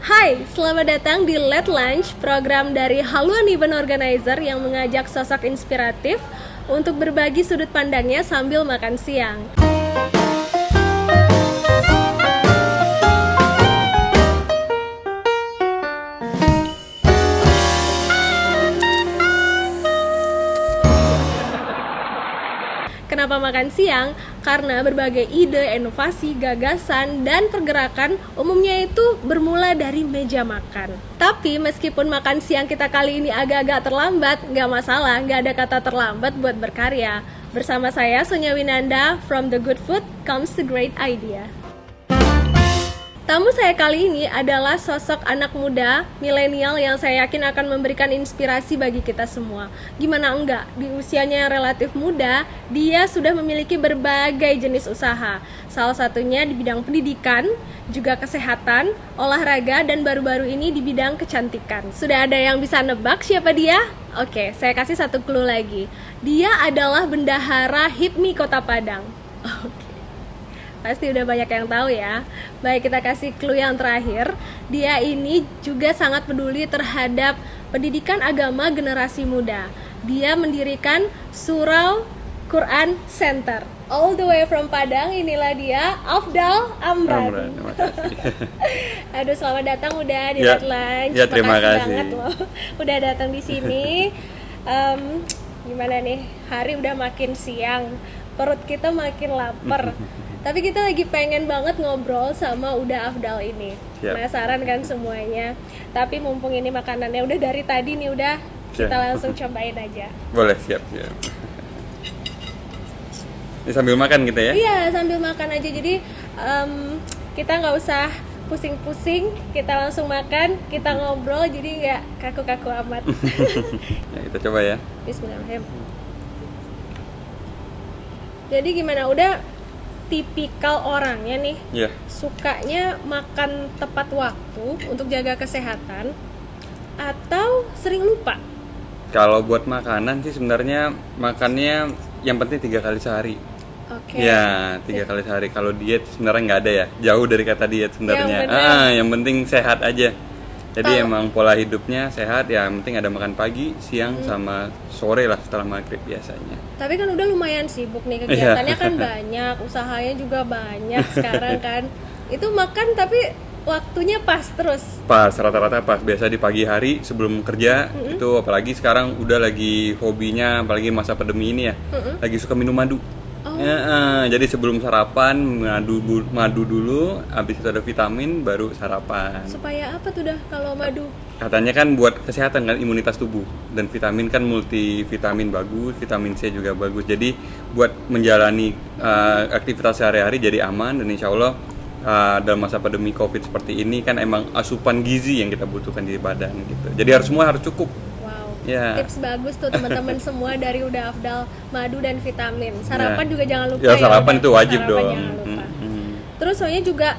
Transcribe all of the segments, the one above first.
Hai, selamat datang di Let Lunch, program dari Haluan Event Organizer yang mengajak sosok inspiratif untuk berbagi sudut pandangnya sambil makan siang. Kenapa makan siang? Karena berbagai ide, inovasi, gagasan, dan pergerakan umumnya itu bermula dari meja makan. Tapi meskipun makan siang kita kali ini agak-agak terlambat, nggak masalah, nggak ada kata terlambat buat berkarya. Bersama saya, Sonia Winanda, from The Good Food Comes the Great Idea. Tamu saya kali ini adalah sosok anak muda, milenial yang saya yakin akan memberikan inspirasi bagi kita semua. Gimana enggak, di usianya yang relatif muda, dia sudah memiliki berbagai jenis usaha. Salah satunya di bidang pendidikan, juga kesehatan, olahraga, dan baru-baru ini di bidang kecantikan. Sudah ada yang bisa nebak siapa dia? Oke, saya kasih satu clue lagi. Dia adalah bendahara HIPMI Kota Padang. Oke. Pasti udah banyak yang tahu ya. Baik, kita kasih clue yang terakhir. Dia ini juga sangat peduli terhadap pendidikan agama generasi muda. Dia mendirikan Surau Quran Center. All the way from Padang, inilah dia, Afdal Amran. Terima kasih. Aduh, selamat datang udah di Ya, Let Lunch. ya, terima Makasih kasih. banget loh udah datang di sini. Gimana nih? Hari udah makin siang, perut kita makin lapar. Tapi kita lagi pengen banget ngobrol sama Uda Afdal ini. Siap. Penasaran kan semuanya. Tapi mumpung ini makanannya udah dari tadi nih, udah kita Siap. langsung cobain aja. Boleh, siap. Ini sambil makan kita ya? Iya, sambil makan aja. Jadi kita nggak usah pusing-pusing, kita langsung makan, kita ngobrol, jadi nggak kaku-kaku amat. Ya, kita coba ya. Bismillahirrahmanirrahim. Jadi gimana, udah tipikal orangnya nih, Ya. sukanya makan tepat waktu untuk jaga kesehatan atau sering lupa? Kalau buat makanan sih sebenarnya makannya yang penting 3 kali sehari. Oke. Ya, 3 kali sehari. Kalau diet sebenarnya nggak ada ya. Jauh dari kata diet sebenarnya. Yang benar. Yang penting sehat aja. Jadi Kalau- emang pola hidupnya sehat ya. Yang penting ada makan pagi, siang, sama sore lah setelah maghrib biasanya. Tapi kan udah lumayan sibuk nih, kegiatannya kan banyak, usahanya juga banyak sekarang kan. Itu makan tapi waktunya pas terus. Pas, rata-rata pas. Biasa di pagi hari sebelum kerja, itu apalagi sekarang udah lagi hobinya, apalagi masa pandemi ini ya, lagi suka minum madu. Oh. Ya, jadi sebelum sarapan madu dulu, habis itu ada vitamin, baru sarapan. Supaya apa tuh dah kalau madu? Katanya kan buat kesehatan kan, imunitas tubuh, dan vitamin kan multivitamin bagus, vitamin C juga bagus. Jadi buat menjalani aktivitas sehari-hari jadi aman, dan insya Allah dalam masa pandemi COVID seperti ini kan emang asupan gizi yang kita butuhkan di badan gitu. Jadi semua harus cukup. Wow, Ya. tips bagus tuh teman-teman semua dari Uda Afdal, madu dan vitamin. Sarapan Ya. juga jangan lupa Ya, sarapan Uda. itu wajib Sarapan dong. jangan lupa. Terus soalnya juga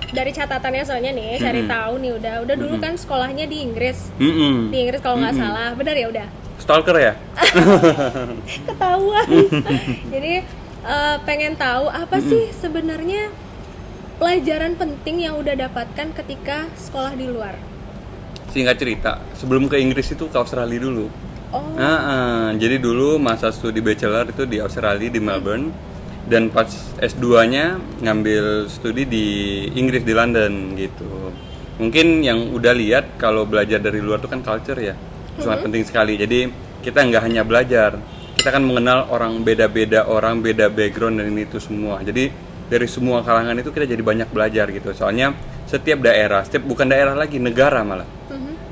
dari catatannya soalnya nih, cari tahu nih udah dulu kan sekolahnya di Inggris. Di Inggris kalau nggak salah, benar ya udah? Stalker ya? Ketahuan. Jadi pengen tahu apa sih sebenarnya pelajaran penting yang udah dapatkan ketika sekolah di luar? Singkat cerita, sebelum ke Inggris itu ke Australia dulu. Oh, Jadi dulu masa studi bachelor itu di Australia, di Melbourne, dan pas S2-nya ngambil studi di Inggris, di London gitu. Mungkin yang udah lihat kalau belajar dari luar itu kan culture ya, sangat penting sekali. Jadi kita nggak hanya belajar, kita kan mengenal orang beda-beda, orang beda background dan itu semua. Jadi dari semua kalangan itu kita jadi banyak belajar gitu. Soalnya setiap daerah, bukan daerah lagi, negara malah.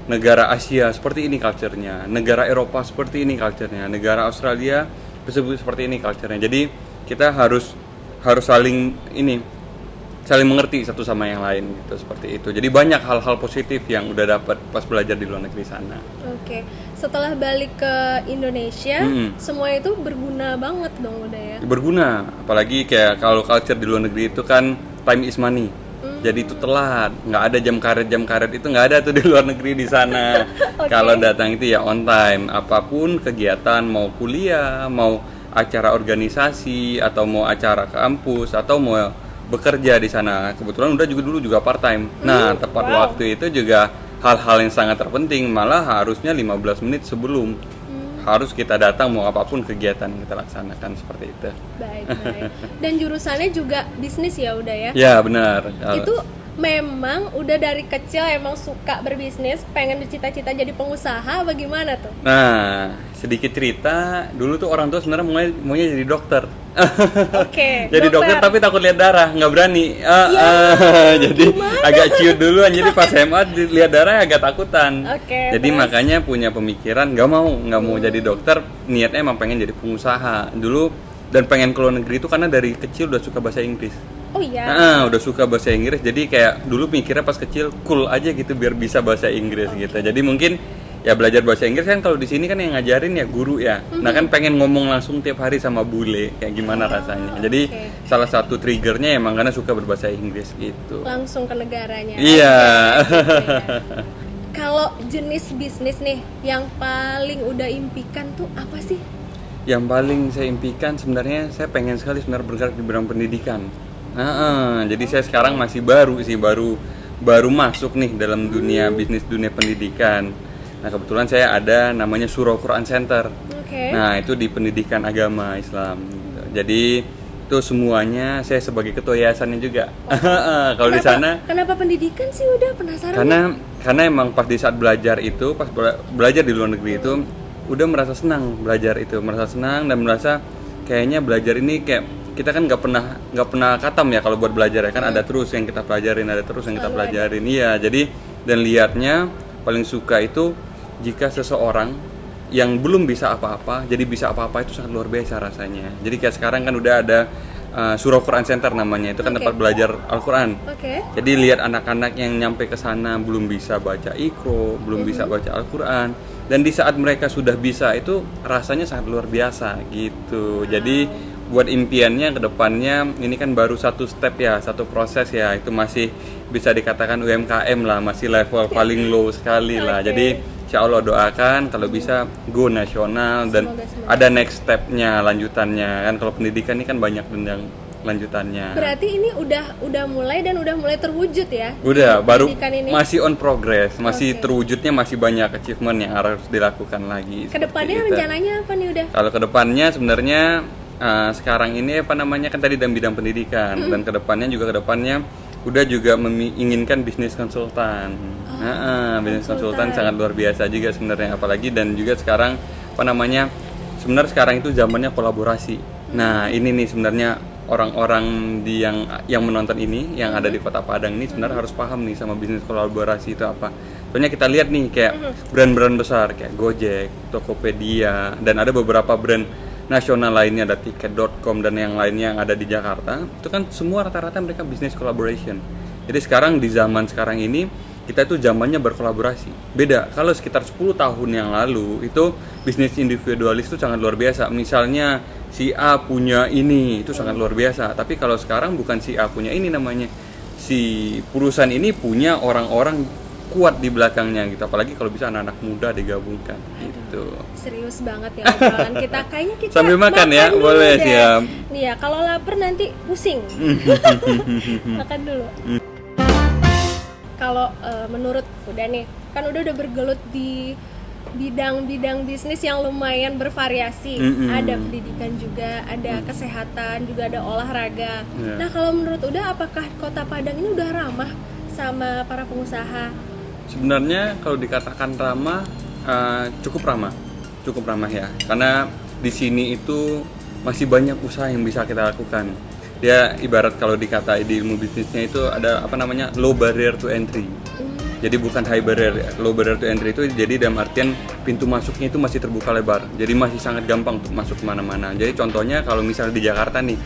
Negara Asia seperti ini culture-nya, negara Eropa seperti ini culture-nya, negara Australia seperti ini culture-nya. Jadi kita harus saling mengerti satu sama yang lain gitu, seperti itu. Jadi banyak hal-hal positif yang udah dapat pas belajar di luar negeri sana. oke. Setelah balik ke Indonesia, semua itu berguna banget dong udah ya. Berguna, apalagi kayak kalau culture di luar negeri itu kan time is money. Jadi itu telat, nggak ada jam karet itu nggak ada tuh di luar negeri di sana. Oke. Kalau datang itu ya on time, apapun kegiatan, mau kuliah, mau acara organisasi, atau mau acara kampus, atau mau bekerja di sana. Kebetulan Uda juga dulu juga part time. Nah, tepat wow. waktu itu juga hal-hal yang sangat terpenting, malah harusnya 15 menit sebelum harus kita datang mau apapun kegiatan yang kita laksanakan seperti itu. Baik. Dan jurusannya juga bisnis ya udah ya? Ya, benar. Itu memang udah dari kecil emang suka berbisnis, pengen bercita-cita jadi pengusaha, bagaimana tuh? Nah, sedikit cerita, dulu tuh orang tua sebenarnya maunya jadi dokter. Oke, Jadi dokter tapi takut lihat darah, nggak berani. Jadi agak ciut duluan, jadi pas SMA lihat darah agak takutan. Oke, Jadi terus? makanya punya pemikiran nggak mau jadi dokter, niatnya emang pengen jadi pengusaha dulu, dan pengen ke luar negeri itu karena dari kecil udah suka bahasa Inggris. Oh iya. Udah suka bahasa Inggris, jadi kayak dulu mikirnya pas kecil cool aja gitu biar bisa bahasa Inggris gitu. Jadi mungkin ya belajar bahasa Inggris kan kalau di sini kan yang ngajarin ya guru ya. Nah kan pengen ngomong langsung tiap hari sama bule kayak gimana rasanya. Jadi salah satu triggernya emang karena suka berbahasa Inggris gitu. Langsung ke negaranya. Iya. Kalau jenis bisnis nih yang paling udah impikan tuh apa sih? Yang paling saya impikan sebenarnya saya pengen sekali sebenarnya bergerak di bidang pendidikan. Jadi saya sekarang masih baru masuk nih dalam dunia bisnis dunia pendidikan. Nah kebetulan saya ada namanya Surau Quran Center. Oke. Nah itu di pendidikan agama Islam. Gitu. Jadi itu semuanya saya sebagai ketua yayasannya juga. Kalau di sana. Kenapa pendidikan sih udah penasaran? Karena emang pas di saat belajar itu, pas belajar di luar negeri itu, udah merasa senang belajar itu, merasa senang dan merasa kayaknya belajar ini kayak kita kan nggak pernah katam ya kalau buat belajar ya kan ada terus yang kita pelajarin, iya. Jadi dan lihatnya paling suka itu jika seseorang yang belum bisa apa-apa jadi bisa apa-apa, itu sangat luar biasa rasanya. Jadi kayak sekarang kan udah ada Surau Quran Center namanya, itu kan tempat belajar Al-Quran. Jadi lihat anak-anak yang nyampe ke sana belum bisa baca Iqra, belum bisa baca Al-Quran, dan di saat mereka sudah bisa itu rasanya sangat luar biasa gitu. Jadi buat impiannya ke depannya ini kan baru satu step ya, satu proses ya, itu masih bisa dikatakan UMKM lah, masih level paling low sekali lah. Jadi insya Allah doakan kalau bisa go nasional dan Semoga. ada next stepnya, lanjutannya kan. Kalau pendidikan ini kan banyak jenjang lanjutannya. Berarti ini udah mulai dan udah mulai terwujud ya? Udah, baru ini? masih on progress, masih terwujudnya, masih banyak achievement yang harus dilakukan lagi. Kedepannya rencananya apa nih udah? Kalau kedepannya sebenarnya sekarang ini kan tadi dalam bidang pendidikan, dan kedepannya udah juga menginginkan bisnis konsultan. Bisnis konsultan sangat luar biasa juga sebenarnya, apalagi dan juga sekarang sebenarnya sekarang itu zamannya kolaborasi. Nah ini nih sebenarnya orang-orang yang menonton ini yang ada di Kota Padang ini sebenarnya harus paham nih sama bisnis kolaborasi itu apa. Soalnya kita lihat nih kayak brand-brand besar kayak Gojek, Tokopedia, dan ada beberapa brand nasional lainnya, ada tiket.com dan yang lainnya yang ada di Jakarta, itu kan semua rata-rata mereka bisnis collaboration. Jadi sekarang di zaman sekarang ini kita itu zamannya berkolaborasi. Beda kalau sekitar 10 tahun yang lalu itu bisnis individualis itu sangat luar biasa. Misalnya si A punya ini, itu sangat luar biasa. Tapi kalau sekarang bukan si A punya ini namanya, si perusahaan ini punya orang-orang kuat di belakangnya gitu, apalagi kalau bisa anak-anak muda digabungkan gitu. Serius banget ya obrolan kita, kayaknya kita sambil makan ya, boleh siap. Nih ya, kalau lapar nanti pusing. Makan dulu. Kalau menurut udah nih, kan udah bergelut di bidang-bidang bisnis yang lumayan bervariasi. Ada pendidikan juga, ada kesehatan, juga ada olahraga. Nah kalau menurut udah, apakah Kota Padang ini udah ramah sama para pengusaha? Sebenarnya kalau dikatakan ramah, cukup ramah ya, karena di sini itu masih banyak usaha yang bisa kita lakukan. Dia ibarat kalau dikata di ilmu bisnisnya itu ada low barrier to entry. Jadi bukan high barrier, low barrier to entry itu jadi dalam artian pintu masuknya itu masih terbuka lebar. Jadi masih sangat gampang untuk masuk kemana-mana. Jadi contohnya kalau misalnya di Jakarta nih,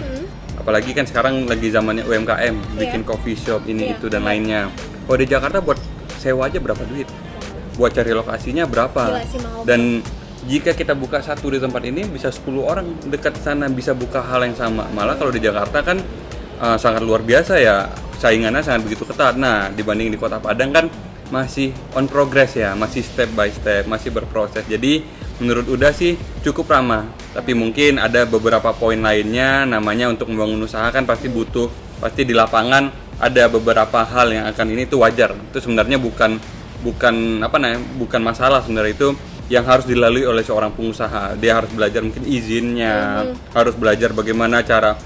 apalagi kan sekarang lagi zamannya UMKM, bikin coffee shop ini itu dan lainnya. Kalau di Jakarta buat sewa aja berapa duit? Buat cari lokasinya berapa? Dan jika kita buka satu di tempat ini bisa 10 orang dekat sana bisa buka hal yang sama. Malah kalau di Jakarta kan sangat luar biasa ya, saingannya sangat begitu ketat. Nah dibanding di Kota Padang kan masih on progress ya, masih step by step, masih berproses. Jadi menurut Uda sih cukup ramah. Tapi mungkin ada beberapa poin lainnya, namanya untuk membangun usaha kan pasti butuh pasti di lapangan ada beberapa hal yang akan ini tuh wajar. Itu sebenarnya bukan masalah sebenarnya, itu yang harus dilalui oleh seorang pengusaha. Dia harus belajar mungkin izinnya, harus belajar bagaimana cara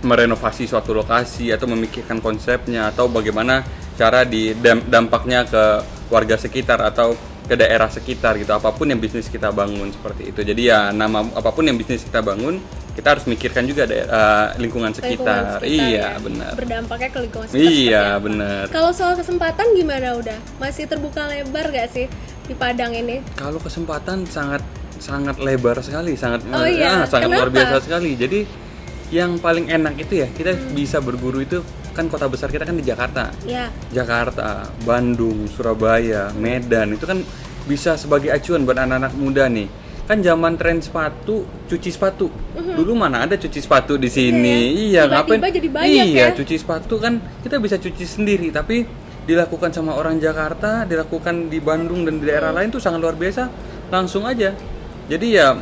merenovasi suatu lokasi atau memikirkan konsepnya, atau bagaimana cara dampaknya ke warga sekitar atau ke daerah sekitar gitu. Apapun yang bisnis kita bangun seperti itu. Jadi ya apapun yang bisnis kita bangun, kita harus mikirkan juga lingkungan sekitar. Iya, ya. benar. Berdampaknya ke lingkungan sekitar. Iya, benar. Kalau soal kesempatan gimana udah? Masih terbuka lebar gak sih di Padang ini? Kalau kesempatan sangat lebar sekali, sangat Kenapa? luar biasa sekali. Jadi yang paling enak itu ya kita bisa berguru itu kan kota besar kita kan di Jakarta. Ya. Jakarta, Bandung, Surabaya, Medan itu kan bisa sebagai acuan buat anak-anak muda nih. Kan zaman tren sepatu, cuci sepatu. Dulu mana ada cuci sepatu di sini? Iya, ngapain? Tiba-tiba jadi banyak iya, ya. cuci sepatu kan kita bisa cuci sendiri, tapi dilakukan sama orang Jakarta, dilakukan di Bandung dan di daerah lain tuh sangat luar biasa. Langsung aja. Jadi ya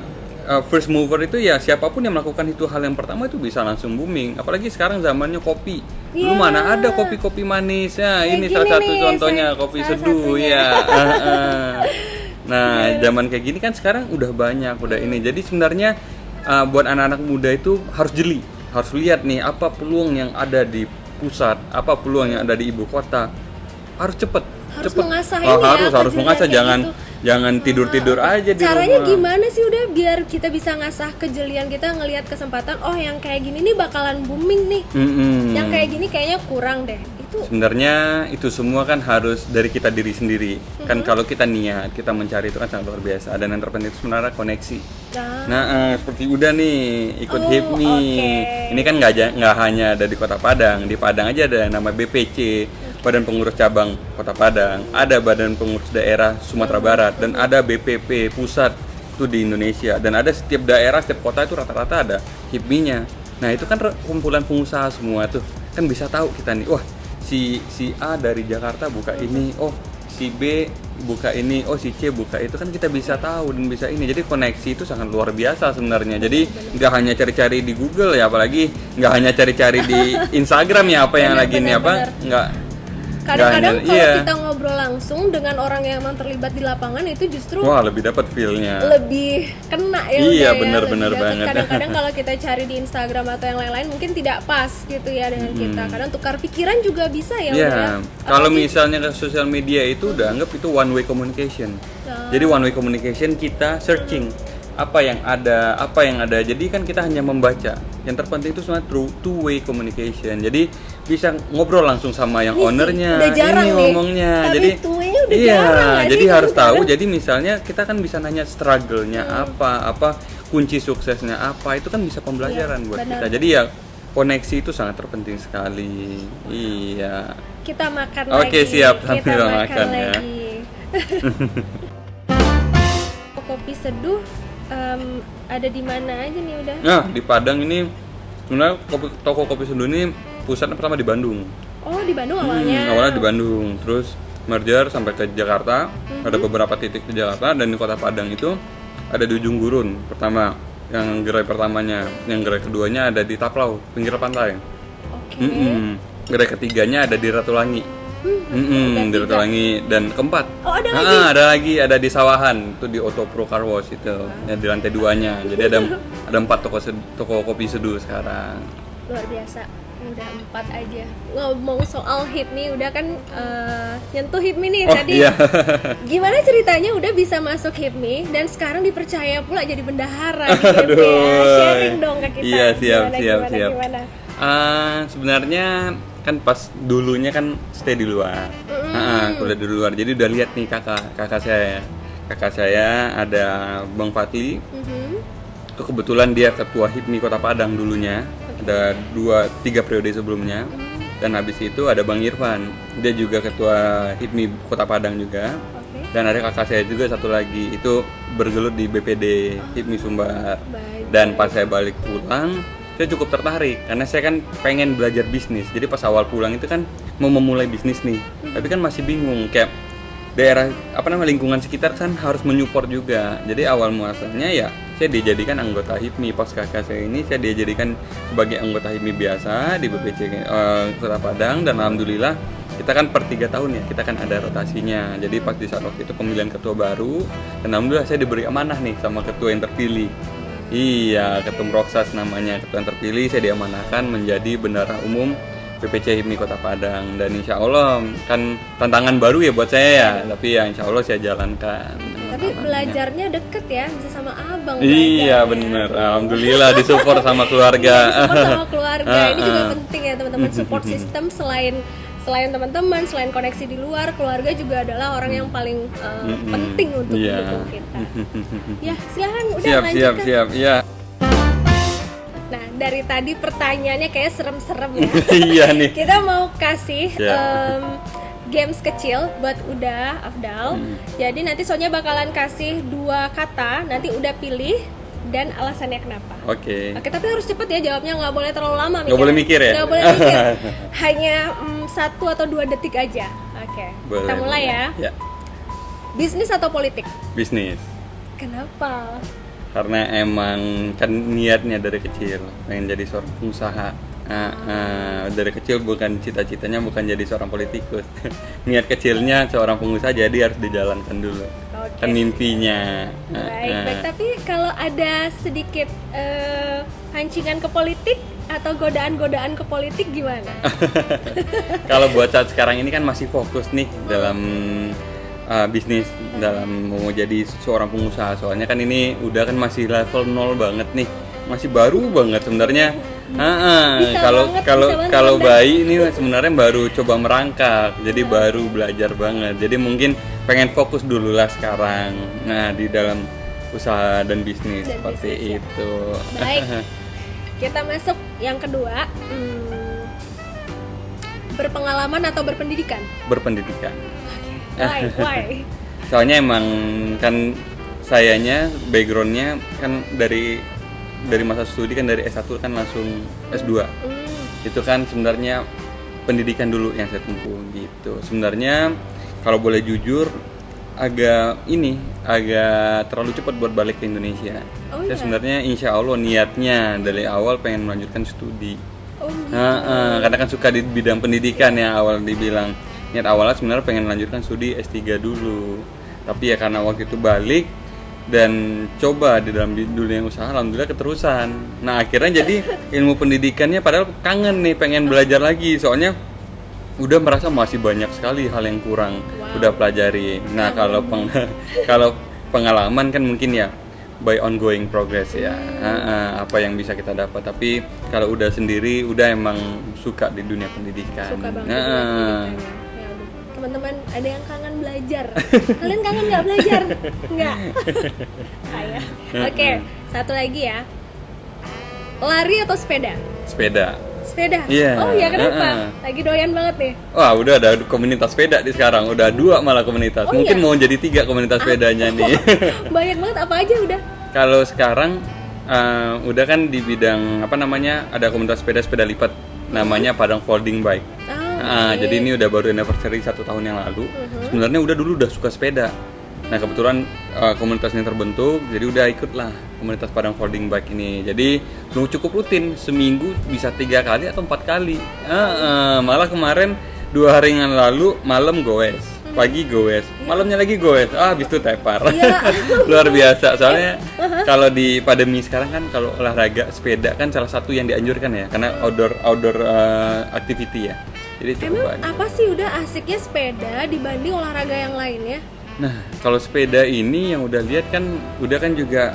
first mover itu ya siapapun yang melakukan itu hal yang pertama itu bisa langsung booming. Apalagi sekarang zamannya kopi. Dulu mana ada kopi-kopi manis ya. Ini salah satu contohnya kopi seduh ya. Nah, zaman kayak gini kan sekarang udah banyak, udah ini. Jadi sebenarnya buat anak-anak muda itu harus jeli, harus lihat nih apa peluang yang ada di pusat, apa peluang yang ada di ibu kota. Harus cepet Mengasah ini harus mengasah, jangan tidur aja di Caranya rumah. gimana sih udah biar kita bisa ngasah kejelian kita, ngelihat kesempatan, oh yang kayak gini nih bakalan booming nih. Yang kayak gini kayaknya kurang deh. Itu sebenarnya itu semua kan harus dari kita diri sendiri. Kan kalau kita niat, kita mencari itu kan sangat luar biasa. Dan yang terpenting itu sebenarnya koneksi. Nah, seperti udah nih ikut HIPMI. Ini kan nggak hanya ada di Kota Padang. Di Padang aja ada nama BPC, Badan Pengurus Cabang Kota Padang, ada Badan Pengurus Daerah Sumatera Barat, dan ada BPP Pusat itu di Indonesia, dan ada setiap daerah, setiap kota itu rata-rata ada HIPMI-nya. Nah itu kan kumpulan pengusaha semua tuh, kan bisa tahu kita nih, wah si A dari Jakarta buka ini, oh si B buka ini, oh si C buka itu, kan kita bisa tahu dan bisa ini. Jadi koneksi itu sangat luar biasa sebenarnya. Jadi nggak hanya cari-cari di Google ya, apalagi nggak hanya cari-cari di Instagram ya apa yang lagi nih apa nggak. Kadang-kadang kalau kita ngobrol langsung dengan orang yang memang terlibat di lapangan itu justru lebih dapat feel-nya. Lebih kena ya. Iya, udah benar-benar ya, banget. Kadang-kadang kalau kita cari di Instagram atau yang lain-lain mungkin tidak pas gitu ya dengan kita. Kadang tukar pikiran juga bisa ya. Iya. Kalau misalnya ke sosial media itu udah anggap itu one way communication. Jadi one way communication, kita searching apa yang ada. Jadi kan kita hanya membaca. Yang terpenting itu sebenarnya two way communication. Jadi bisa ngobrol langsung sama yang ownernya, ini ngomongnya. Tapi jadi udah jarang, jadi harus tahu. Jadi misalnya kita kan bisa nanya struggle-nya apa kunci suksesnya apa, itu kan bisa pembelajaran buat kita. Jadi ya koneksi itu sangat terpenting sekali. Iya. Kita makan lagi. Oke, siap, sambil kita makan ya. lagi. Kopi seduh ada di mana aja nih udah? Nah, di Padang ini sebenarnya toko kopi seduh ini pusatnya pertama di Bandung. Oh, di Bandung awalnya. Awalnya di Bandung, terus merger sampai ke Jakarta. Ada beberapa titik di Jakarta, dan di Kota Padang itu ada di Ujung Gurun pertama, yang gerai pertamanya. Yang gerai keduanya ada di Taplau, pinggir pantai. Oke. Gerai ketiganya ada di Ratulangi. Di Ratulangi, dan keempat. Oh, ada lagi. Ada di Sawahan, itu di Auto Pro Car Wash itu, ya, di lantai 2-nya. Jadi ada 4 toko kopi seduh sekarang. Luar biasa. Udah 4 aja. Ngomong soal HIPMI, udah kan nyentuh HIPMI nih tadi. Iya. Gimana ceritanya udah bisa masuk HIPMI dan sekarang dipercaya pula jadi bendahara di HIPMI ya? Sharing dong ke kita. Iya, siap. Gimana? Sebenarnya kan pas dulunya kan stay di luar, kuliah di luar. Jadi udah lihat nih kakak saya ada Bang Fatli. Itu kebetulan dia ketua HIPMI Kota Padang dulunya. Ada 2-3 periode sebelumnya. Dan habis itu ada Bang Irfan, dia juga ketua HIPMI Kota Padang juga. Dan ada kakak saya juga satu lagi, itu bergelut di BPD HIPMI Sumbar. Dan pas saya balik pulang, saya cukup tertarik karena saya kan pengen belajar bisnis. Jadi pas awal pulang itu kan mau memulai bisnis nih, tapi kan masih bingung kayak daerah lingkungan sekitar kan harus menyupport juga. Jadi awal muasalnya ya saya dijadikan anggota HIPMI. Pas kakak saya ini saya dijadikan sebagai anggota HIPMI biasa di BPC Kota Padang, dan alhamdulillah kita kan per 3 tahun ya, kita kan ada rotasinya. Jadi pas di saat waktu itu pemilihan ketua baru, dan alhamdulillah saya diberi amanah nih sama ketua yang terpilih. Iya, Ketum Roksas namanya, ketua yang terpilih, saya diamanahkan menjadi bendahara umum PPC HIPMI Kota Padang. Dan insya Allah kan tantangan baru ya buat saya ya, tapi ya insya Allah saya jalankan. Tapi belajarnya deket ya, bisa sama abang. Iya bener, alhamdulillah disupport sama keluarga. Disupport sama keluarga, ini juga penting ya teman-teman. Support system selain teman-teman, selain koneksi di luar, keluarga juga adalah orang yang paling penting untuk mendukung kita. Ya silakan, udah lanjutkan. Siap, ya. Nah, dari tadi pertanyaannya kayak serem-serem ya. Iya nih. Kita mau kasih games kecil buat Uda, Afdal. Jadi nanti Sonya bakalan kasih 2 kata, nanti Uda pilih dan alasannya kenapa. Oke, tapi harus cepet ya jawabnya, nggak boleh terlalu lama. Nggak boleh mikir ya? Nggak boleh mikir. Hanya 1 atau 2 detik aja. Oke, kita mulai ya. Bisnis atau politik? Bisnis. Kenapa? Karena emang kan niatnya dari kecil pengen jadi seorang pengusaha. Dari kecil bukan cita-citanya bukan jadi seorang politikus. Niat kecilnya seorang pengusaha, jadi harus dijalankan dulu. Kan mimpinya. Baik. Tapi kalau ada sedikit pancingan ke politik atau godaan-godaan ke politik gimana? Kalau buat saat sekarang ini kan masih fokus nih dalam bisnis, dalam mau jadi seorang pengusaha. Soalnya kan ini udah kan masih level 0 banget nih, masih baru banget sebenarnya. Kalau bayi ini sebenarnya baru coba merangkak, jadi baru belajar banget. Jadi mungkin pengen fokus dulu lah sekarang. Nah, di dalam usaha dan bisnis seperti itu. Baik. Kita masuk yang kedua. Berpengalaman atau berpendidikan? Berpendidikan. Why? Soalnya emang kan sayanya backgroundnya kan dari masa studi kan dari S1 kan langsung S2. Itu kan sebenarnya pendidikan dulu yang saya tempuh gitu. Sebenarnya kalau boleh jujur agak terlalu cepat buat balik ke Indonesia. Saya sebenarnya insya Allah niatnya dari awal pengen melanjutkan studi. Karena kan suka di bidang pendidikan ya, awal dibilang. Niat awalnya sebenarnya pengen melanjutkan studi S3 dulu. Tapi ya karena waktu itu balik dan coba di dalam dunia usaha, alhamdulillah keterusan. Nah akhirnya jadi ilmu pendidikannya padahal kangen nih, pengen belajar lagi. Soalnya udah merasa masih banyak sekali hal yang kurang udah pelajari. Nah kalau pengalaman kan mungkin ya by ongoing progress ya, apa yang bisa kita dapat. Tapi kalau udah sendiri udah emang suka di dunia pendidikan. Suka banget. Teman-teman ada yang kangen belajar. Kalian kangen nggak belajar? Nggak. Kayak. Oke, satu lagi ya. Lari atau sepeda? Sepeda. Yeah. Oh ya, kenapa? Lagi doyan banget nih. Wah, udah ada komunitas sepeda di sekarang. Udah 2 malah komunitas. Mungkin mau jadi 3 komunitas sepedanya nih. Banyak banget, apa aja udah? Kalau sekarang udah kan di bidang ada komunitas sepeda lipat. Namanya Padang Folding Bike. Jadi ini udah baru anniversary 1 tahun yang lalu. Sebenarnya dulu udah suka sepeda. Nah kebetulan komunitas ini terbentuk, jadi udah ikutlah komunitas Padang Folding Bike ini. Jadi cukup rutin, seminggu bisa 3 kali atau 4 kali. Malah kemarin 2 hari yang lalu malam goes, pagi goes, malamnya lagi goes. Habis itu tepar. Luar biasa. Soalnya kalau di pandemi sekarang kan kalau olahraga sepeda kan salah satu yang dianjurkan ya, karena outdoor activity ya. Jadi emang apa sih udah asiknya sepeda dibanding olahraga yang lain ya? Nah, kalau sepeda ini yang udah lihat kan udah kan juga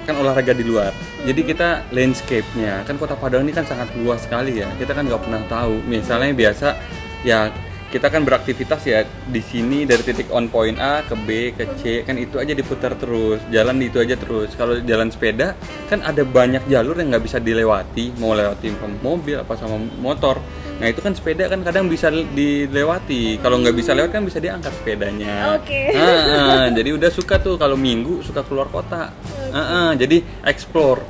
kan olahraga di luar. Jadi kita landscape-nya kan Kota Padang ini kan sangat luas sekali ya. Kita kan nggak pernah tahu. Misalnya biasa ya kita kan beraktivitas ya di sini dari titik on point A ke B ke C, kan itu aja diputar terus, jalan itu aja terus. Kalau jalan sepeda kan ada banyak jalur yang nggak bisa dilewati, mau lewati mobil apa sama motor. Nah itu kan sepeda kan kadang bisa dilewati, kalau nggak bisa lewat kan bisa diangkat sepedanya. Jadi udah suka tuh kalau minggu suka keluar kota. Jadi explore.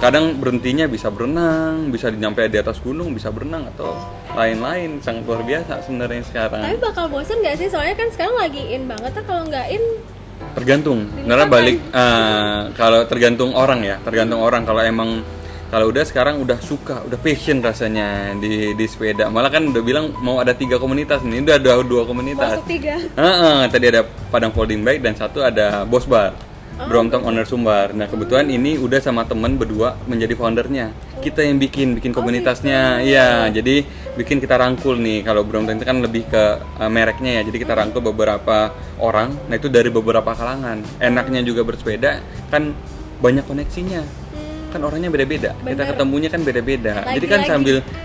Kadang berhentinya bisa berenang, bisa nyampe di atas gunung, bisa berenang atau lain-lain. Sangat luar biasa sebenarnya sekarang. Tapi bakal bosen nggak sih? Soalnya kan sekarang lagi in banget tuh, kalau nggak in Tergantung. Karena balik kalau tergantung orang ya, tergantung orang. Kalau udah sekarang udah suka, udah passion rasanya di sepeda. Malah kan udah bilang mau ada 3 komunitas, ini udah ada 2 komunitas. masuk 3. Tadi ada Padang Folding Bike dan satu ada Bosbar, Brompton Owner Sumbar. Nah kebetulan ini udah sama temen berdua menjadi foundernya. Kita yang bikin komunitasnya, iya. Jadi bikin kita rangkul nih. Kalau Brompton itu kan lebih ke mereknya ya. Jadi kita rangkul beberapa orang. Nah itu dari beberapa kalangan. Enaknya juga bersepeda kan banyak koneksinya. Kan orangnya beda-beda. Kita ketemunya kan beda-beda. Jadi kan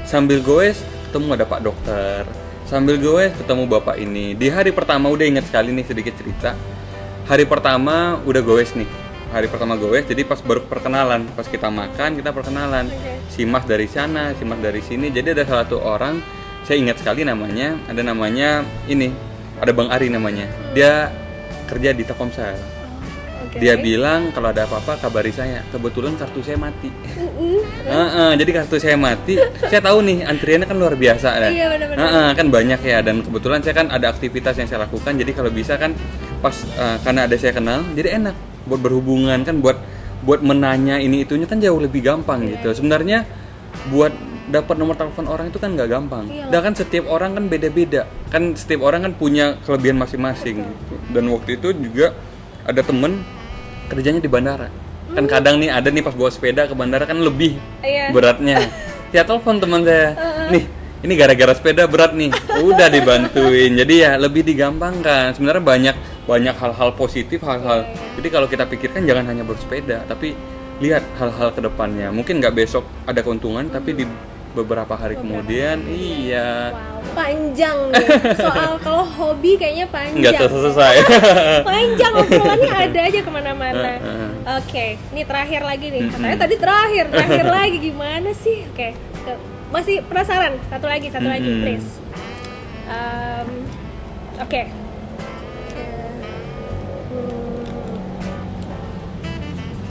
sambil goes ketemu ada Pak Dokter. Sambil goes ketemu Bapak ini. Di hari pertama udah ingat sekali nih sedikit cerita. Hari pertama udah goes nih. Hari pertama goes, jadi pas baru perkenalan, pas kita makan kita perkenalan. Si Mas dari sana, si Mas dari sini. Jadi ada salah satu orang, saya ingat sekali namanya, ada Bang Ari namanya. Dia kerja di Telkomsel. Dia bilang kalau ada apa-apa kabari saya. Kebetulan kartu saya mati. Jadi kartu saya mati, saya tahu nih antriannya kan luar biasa. Iya benar-benar. Kan banyak ya, dan kebetulan saya kan ada aktivitas yang saya lakukan. Jadi kalau bisa kan pas karena ada saya kenal, jadi enak buat berhubungan kan, buat menanya ini itunya kan jauh lebih gampang gitu. Sebenarnya buat dapat nomor telepon orang itu kan nggak gampang. Dan kan setiap orang kan beda-beda. Kan setiap orang kan punya kelebihan masing-masing gitu. Dan waktu itu juga ada temen kerjanya di bandara. Kan kadang nih ada nih pas bawa sepeda ke bandara kan lebih beratnya. Saya telepon teman saya. Nih, ini gara-gara sepeda berat nih. Udah dibantuin. Jadi ya lebih digampangkan. Sebenarnya banyak hal-hal positif, hal-hal. Jadi kalau kita pikirkan jangan hanya bersepeda, tapi lihat hal-hal ke depannya. Mungkin nggak besok ada keuntungan, tapi di beberapa hari kemudian, iya. Wow, panjang nih. Soal kalau hobi kayaknya panjang. Nggak selesai. Panjang, obrolannya ada aja kemana-mana. Oke, ini terakhir lagi nih. Katanya tadi terakhir lagi gimana sih? Oke, masih penasaran? Satu lagi, please. Oke.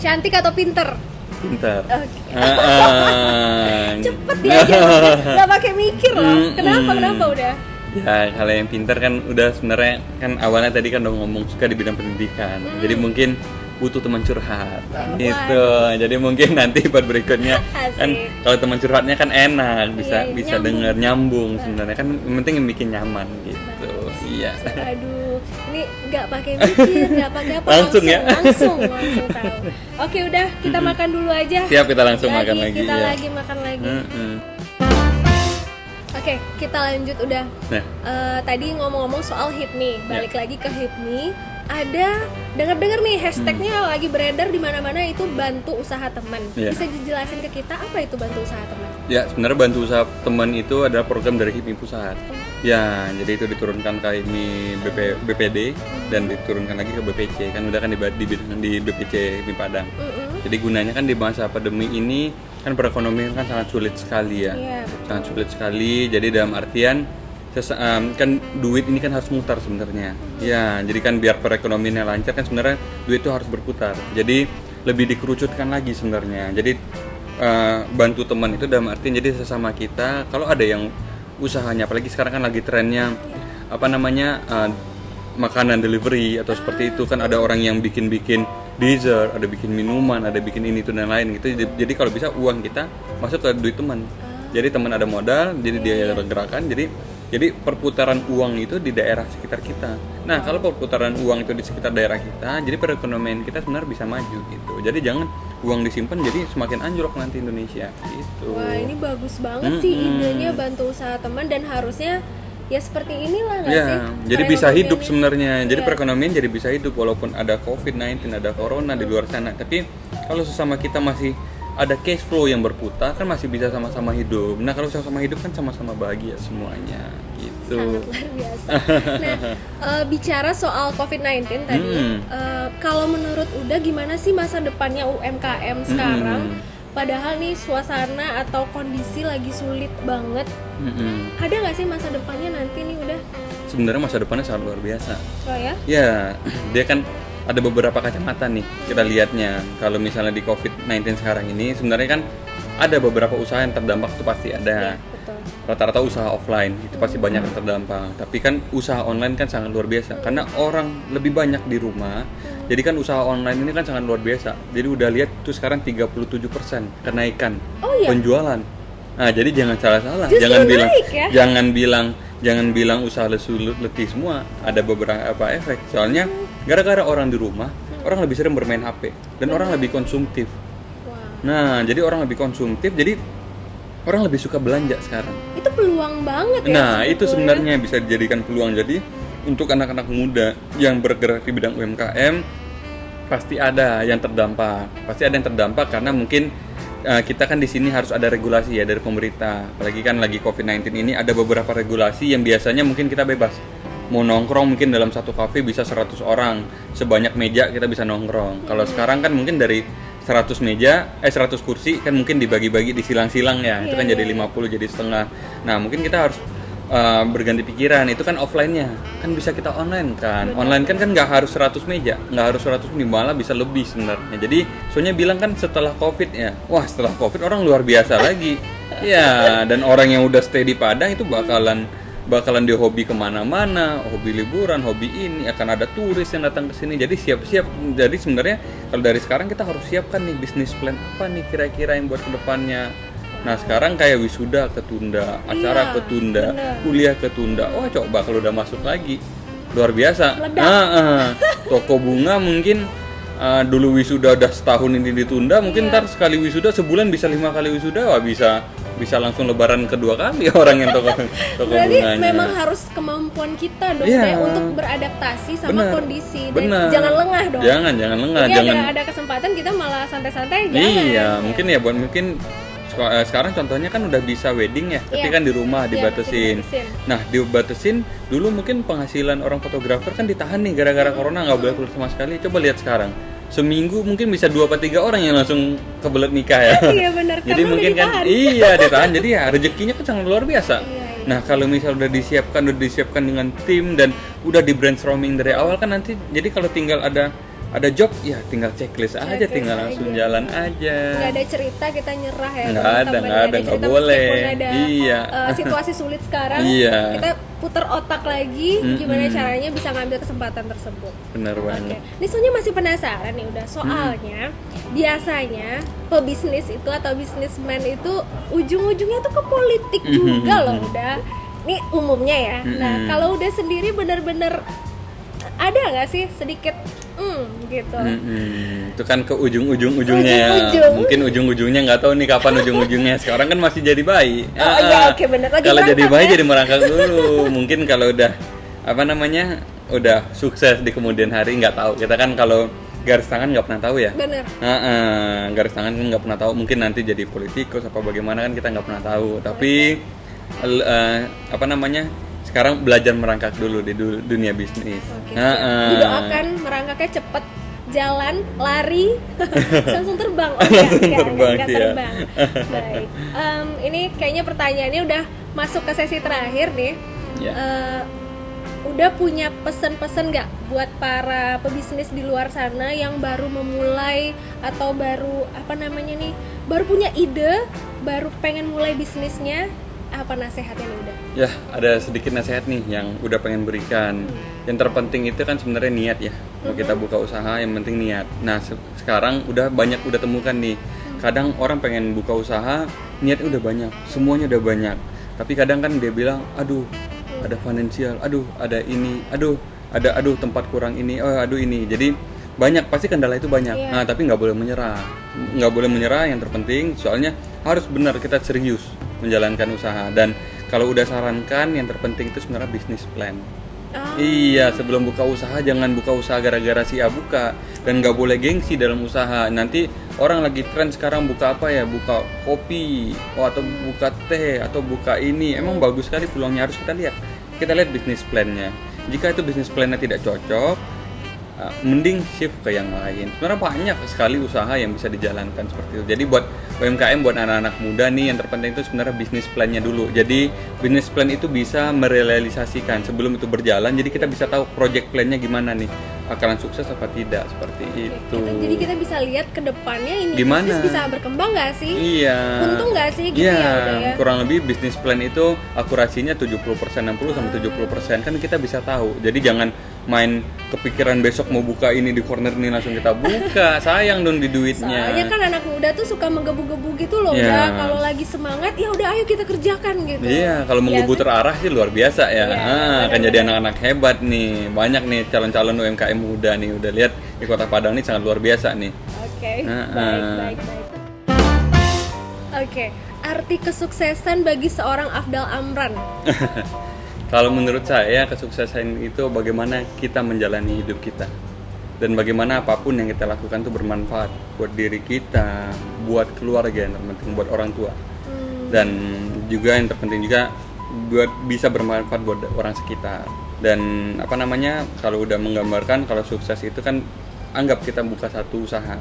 Cantik atau pinter? Pinter. Cepet ya, nggak pakai mikir loh. Kenapa udah? Ya kalau yang pinter kan udah sebenarnya kan awalnya tadi kan udah ngomong suka di bidang pendidikan. Jadi mungkin butuh teman curhat gitu. Jadi mungkin nanti buat berikutnya kan kalau teman curhatnya kan enak, bisa denger nyambung sebenarnya kan, yang penting yang bikin nyaman gitu. Iya. Aduh, ini nggak pakai mikir, nggak pakai apa, langsung tahu. Oke, udah kita makan dulu aja. Siap, kita langsung makan lagi. Kita lagi makan lagi. Oke, kita lanjut udah. Tadi ngomong-ngomong soal HIPMI, balik lagi ke HIPMI. Ada dengar-dengar nih hashtagnya lagi beredar di mana-mana, itu bantu usaha teman. Bisa dijelasin ke kita apa itu bantu usaha teman? Ya, sebenarnya bantu usaha teman itu adalah program dari HIPMI pusat. Ya, jadi itu diturunkan ke HIPMI BPD dan diturunkan lagi ke BPC. Kan udah kan di BPC HIPMI Padang. Jadi gunanya kan di masa pandemi ini kan perekonomian kan sangat sulit sekali ya. Sangat sulit sekali. Jadi dalam artian kan duit ini kan harus mutar sebenarnya. Ya, jadi kan biar perekonomiannya lancar kan sebenarnya duit itu harus berputar. Jadi lebih dikerucutkan lagi sebenarnya. Jadi bantu teman itu dalam artian jadi sesama kita kalau ada yang usahanya, apalagi sekarang kan lagi trennya makanan delivery atau seperti itu kan, ada orang yang bikin dessert, ada bikin minuman, ada bikin ini itu dan lain gitu. Jadi kalau bisa uang kita masuk ke duit teman. Jadi teman ada modal, jadi dia gerakan, jadi perputaran uang itu di daerah sekitar kita. Nah, kalau perputaran uang itu di sekitar daerah kita, jadi perekonomian kita sebenarnya bisa maju gitu. Jadi jangan uang disimpan jadi semakin anjlok nanti Indonesia gitu. Wah, ini bagus banget sih idenya bantu usaha teman, dan harusnya ya seperti inilah nggak sih? Jadi bisa hidup sebenarnya. Jadi perekonomian jadi bisa hidup walaupun ada COVID-19, ada corona di luar sana. Tapi kalau sesama kita masih ada cash flow yang berputar kan masih bisa sama-sama hidup. Nah, kalau sama-sama hidup kan sama-sama bahagia semuanya gitu. Sangat luar biasa. Nah, bicara soal COVID-19 tadi, kalau menurut Uda gimana sih masa depannya UMKM sekarang? Padahal nih suasana atau kondisi lagi sulit banget. Ada nggak sih masa depannya nanti nih Uda? Sebenarnya masa depannya sangat luar biasa. Oh ya? Ya, dia kan ada beberapa kacamata nih kita lihatnya. Kalau misalnya di COVID-19 sekarang ini sebenarnya kan ada beberapa usaha yang terdampak itu pasti ada. Betul. Rata-rata usaha offline itu pasti banyak yang terdampak. Tapi kan usaha online kan sangat luar biasa karena orang lebih banyak di rumah. Jadi kan usaha online ini kan sangat luar biasa. Jadi udah lihat tuh sekarang 37% kenaikan penjualan. Nah, jadi jangan salah-salah. Justru Jangan bilang naik ya? jangan bilang usaha lesu letih semua. Ada beberapa efek. Soalnya gara-gara orang di rumah, orang lebih sering bermain HP dan orang lebih konsumtif. Wah. Nah, jadi orang lebih konsumtif, jadi orang lebih suka belanja sekarang. Itu peluang banget ya. Nah, itu sebetulnya. sebenarnya bisa dijadikan peluang. Jadi, untuk anak-anak muda yang bergerak di bidang UMKM, pasti ada yang terdampak. Pasti ada yang terdampak karena mungkin kita kan di sini harus ada regulasi ya dari pemerintah. Apalagi kan lagi COVID-19 ini ada beberapa regulasi yang biasanya mungkin kita bebas. Mau nongkrong mungkin dalam satu kafe bisa 100 orang, sebanyak meja kita bisa nongkrong. Kalau sekarang kan mungkin dari 100 kursi kan mungkin dibagi-bagi disilang-silang ya. Itu kan jadi 50 jadi setengah. Nah, mungkin kita harus berganti pikiran. Itu kan offline-nya. Kan bisa kita online kan. Online kan nggak harus 100 meja, nggak harus 100 malah bisa lebih sebenarnya. Jadi, soalnya bilang kan setelah Covid ya. Wah, setelah Covid orang luar biasa lagi. Ya, dan orang yang udah stay di Padang itu bakalan dia hobi kemana-mana, hobi liburan, hobi ini, akan ada turis yang datang ke sini. Jadi siap-siap. Jadi sebenarnya kalau dari sekarang kita harus siapkan nih bisnis plan apa nih kira-kira yang buat kedepannya. Nah, sekarang kayak wisuda ketunda, acara ketunda, kuliah ketunda. Oh, coba kalau udah masuk lagi luar biasa. Toko bunga mungkin dulu wisuda udah setahun ini ditunda, mungkin ntar sekali wisuda sebulan bisa 5 kali wisuda. Wah, bisa langsung lebaran kedua kali orang yang toko Berarti bunganya. memang harus kemampuan kita dong ya untuk beradaptasi sama kondisi dan jangan lengah dong. Jangan lengah. Jadi Jangan ada kesempatan kita malah santai-santai jangan. Iya, mungkin ya mungkin sekarang contohnya kan udah bisa wedding ya, tapi kan di rumah dibatasin. Nah, dibatasin dulu mungkin penghasilan orang fotografer kan ditahan nih gara-gara corona nggak boleh keluar sama sekali. Coba lihat sekarang. Seminggu mungkin bisa 2-3 orang yang langsung kebelet nikah ya. Iya benar. Jadi mungkin kan ditahan. Jadi ya rezekinya kan sangat luar biasa. Nah, kalau misal udah disiapkan dengan tim dan udah di brainstorming dari awal kan nanti jadi kalau tinggal ada job ya tinggal checklist aja, tinggal langsung jalan aja. Nggak ada cerita kita nyerah ya. Nggak ada, nggak boleh. Ada situasi sulit sekarang. Kita putar otak lagi gimana caranya bisa ngambil kesempatan tersebut. Benar banget. Ini soalnya masih penasaran nih udah soalnya biasanya pebisnis itu atau businessman itu ujung-ujungnya tuh ke politik juga loh udah. Ini umumnya ya. Nah, kalau udah sendiri benar-benar ada nggak sih sedikit gitu. Itu kan ke ujung-ujungnya ya. Mungkin ujung-ujungnya nggak tahu nih kapan ujung-ujungnya. Sekarang kan masih jadi bayi. Oke, bener. Kalau jadi bayi jadi merangkak dulu. Mungkin kalau udah udah sukses di kemudian hari nggak tahu. Kita kan kalau garis tangan nggak pernah tahu ya. Bener. Garis tangan kan nggak pernah tahu. Mungkin nanti jadi politikus apa bagaimana kan kita nggak pernah tahu. Tapi sekarang belajar merangkak dulu di dunia bisnis. Didoakan merangkaknya cepet, jalan, lari, langsung terbang. Terbang. Baik. Ini kayaknya pertanyaannya udah masuk ke sesi terakhir nih. Udah punya pesan-pesan nggak buat para pebisnis di luar sana yang baru memulai atau baru baru punya ide, baru pengen mulai bisnisnya? Apa nasihatnya nih udah? Ya, ada sedikit nasihat nih yang udah pengen berikan. Yang terpenting itu kan sebenarnya niat ya. Kalau kita buka usaha yang penting niat. Nah, sekarang udah temukan nih. Kadang orang pengen buka usaha, niatnya udah banyak, semuanya udah banyak. Tapi kadang kan dia bilang, aduh, ada finansial, aduh, ada ini, aduh, tempat kurang ini, ini. Jadi banyak, pasti kendala itu banyak. Nah, tapi nggak boleh menyerah. Yang terpenting, soalnya harus benar kita serius menjalankan usaha. Dan kalau udah sarankan, yang terpenting itu sebenarnya bisnis plan. Iya, sebelum buka usaha jangan buka usaha gara-gara si A buka, dan nggak boleh gengsi dalam usaha. Nanti orang lagi tren sekarang buka apa ya? Buka kopi, atau buka teh, atau buka ini. Emang bagus sekali peluangnya, harus kita lihat bisnis plan-nya. Jika itu bisnis plan-nya tidak cocok, mending shift ke yang lain. Sebenarnya banyak sekali usaha yang bisa dijalankan seperti itu. Jadi buat UMKM, buat anak-anak muda nih, yang terpenting itu sebenarnya bisnis plan-nya dulu. Jadi bisnis plan itu bisa merealisasikan sebelum itu berjalan. Jadi kita bisa tahu project plan-nya gimana nih. bakalan sukses apa tidak, seperti itu. Jadi kita bisa lihat ke depannya ini Gimana? bisnis bisa berkembang nggak sih? Iya. Untung nggak sih gitu Iya, ya udah ya. kurang lebih bisnis plan itu akurasinya 70%, 60 sampai 70%, kan kita bisa tahu. Jadi jangan main kepikiran besok mau buka ini di corner ini langsung kita buka. Sayang dong di duitnya. Soalnya kan anak muda tuh suka menggebu-gebu gitu loh, Iya. udah kalau lagi semangat ya udah ayo kita kerjakan gitu. Iya, kalau menggebu terarah sih luar biasa ya. Iya, Akan jadi anak-anak hebat nih. Banyak nih calon-calon UMKM muda nih. Udah lihat di Kota Padang nih sangat luar biasa nih. Oke, baik. Oke, arti kesuksesan bagi seorang Afdal Amran. Kalau menurut saya kesuksesan itu bagaimana kita menjalani hidup kita. Dan bagaimana apapun yang kita lakukan itu bermanfaat buat diri kita, buat keluarga yang terpenting, buat orang tua. Dan juga yang terpenting juga buat bisa bermanfaat buat orang sekitar. Dan apa namanya, kalau udah menggambarkan kalau sukses itu kan anggap kita buka satu usaha.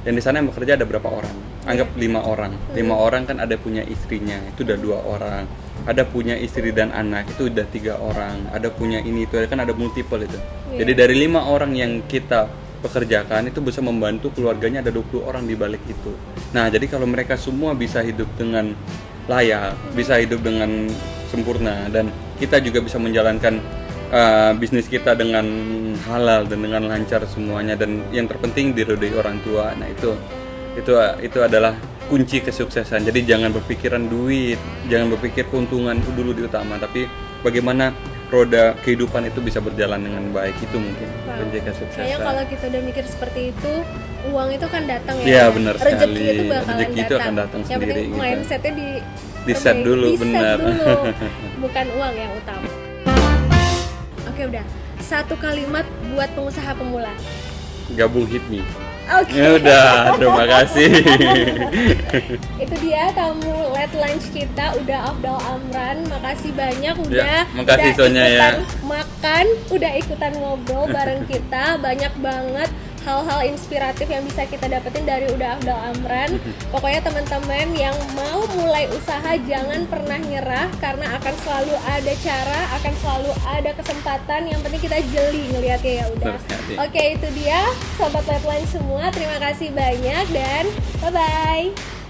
Dan di sana yang bekerja ada berapa orang? Anggap 5 orang. 5 orang kan ada punya istrinya, itu udah 2 orang. Ada punya istri dan anak, itu udah 3 orang. Ada punya ini itu kan ada multiple itu. Jadi dari 5 orang yang kita pekerjakan itu bisa membantu keluarganya, ada 20 orang di balik itu. Nah, jadi kalau mereka semua bisa hidup dengan layak, bisa hidup dengan sempurna, dan kita juga bisa menjalankan bisnis kita dengan halal dan dengan lancar semuanya, dan yang terpenting diridhoi orang tua. Nah, itu adalah kunci kesuksesan. Jadi jangan berpikiran duit, jangan berpikir keuntungan itu dulu di utama, tapi bagaimana roda kehidupan itu bisa berjalan dengan baik. Itu mungkin kunci kesuksesan. Kayaknya kalau kita udah mikir seperti itu, uang itu kan datang ya. Iya, benar sekali. Rezeki itu bakalan Rezeki itu akan datang Yang sendiri penting gitu. mindsetnya Di set dulu, benar. Bukan uang yang utama. Oke, udah. Satu kalimat buat pengusaha pemula. Gabung HIPMI. Oke. Ya udah, terima kasih. Itu dia tamu late lunch kita, udah Afdal Amran. Makasih banyak udah makasih Sonya ya. ikutan makan, udah ikutan ngobrol bareng kita. Banyak banget hal-hal inspiratif yang bisa kita dapetin dari udah Afdal Amran. Pokoknya teman-teman yang mau mulai usaha jangan pernah nyerah, karena akan selalu ada cara, akan selalu ada kesempatan. Yang penting kita jeli ngeliatnya ya udah. Oke, itu dia sobat late lunch semua. Terima kasih banyak dan bye-bye.